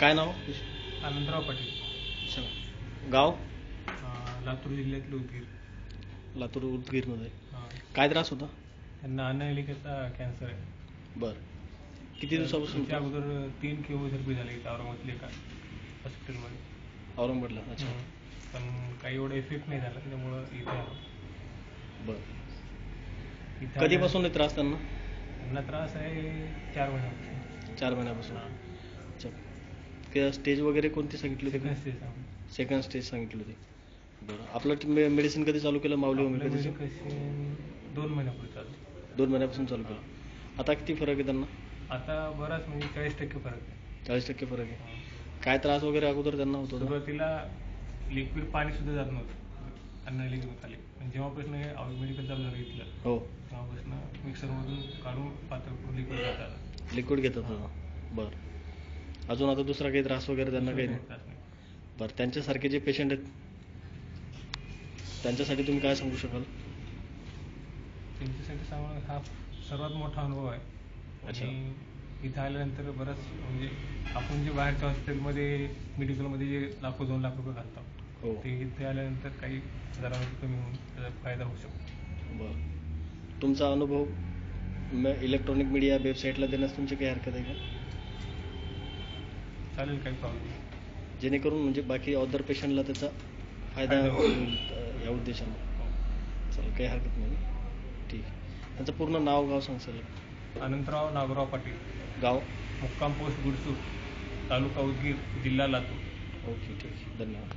काय नाव? आनंदराव पाटील. अच्छा. गाव? लातूर जिल्ह्यातलं उदगीर. लातूर उदगीरमध्ये. हां. काय त्रास होता? त्यांना अन्ननलिकेचा कॅन्सर आहे. बरं. किती दिवसापासून? त्याच्या अगोदर 3 केमोथेरपी झाली इथं औरंगाबादल्या एका हॉस्पिटलमध्ये. औरंगाबादला? अच्छा. पण काही एवढा इफेक्ट नाही झाला, त्यामुळं इथे आलो. बरं. इथं कधीपासून त्रास त्यांना? त्यांना त्रास आहे 4 महिन्यापासून. 4 महिन्यापासून. हां. अच्छा. स्टेज वगैरे कोणती सांगितली होती? सेकंड स्टेज आहे. सेकंड स्टेज सांगितली होती. बरं. आपलं मेडिसिन कधी चालू केलं माऊली होमिओपॅथीचं? मेडिकेशन 2 महिन्यापूर्वी चालू. 2 महिन्यापासून चालू केलं. आता किती फरक आहे त्यांना? आता बराच म्हणजे 40% फरक आहे. 40% फरक आहे. काय त्रास वगैरे अगोदर त्यांना होतो? सुरुवातीला लिक्विड पाणी सुद्धा जात नव्हतं अन्ननलिकेतून खाली. पण जेव्हापासून मेडिकल चालू झालं इथलं, हो, तेव्हापासून मिक्सरमधून काढून पातळ करून लिक्विड जातात. लिक्विड घेतात होतं. बरं. अजून आता दुसरा काही त्रास वगैरे त्यांना काही नाही? बरं. त्यांच्यासारखे जे पेशंट आहेत त्यांच्यासाठी तुम्ही काय सांगू शकाल? त्यांच्यासाठी सांगणं हा सर्वात मोठा अनुभव आहे. अच्छा. आणि इथं आल्यानंतर बरंच म्हणजे आपण जे बाहेरच्या हॉस्पिटलमध्ये मेडिकलमध्ये जे लाखो 2 लाख रुपये घालतो, हो, ते इथे आल्यानंतर काही हजारामध्ये कमी होऊन त्याचा फायदा होऊ शकतो. बरं. तुमचा अनुभव इलेक्ट्रॉनिक मीडिया वेबसाईटला देण्यास तुमची काही हरकत आहे का? चालेल, काही प्रॉब्लेम नाही. जेणेकरून म्हणजे बाकी अदर पेशंटला त्याचा फायदा होईल या उद्देशाने. चालेल, काही हरकत नाही. ठीक आहे. त्यांचं पूर्ण नाव गाव सांगसाल? अनंतराव नागराव पाटील. गाव? मुक्काम पोस्ट गुडसूर, तालुका उदगीर, जिल्हा लातूर. ओके, ठीक आहे. धन्यवाद.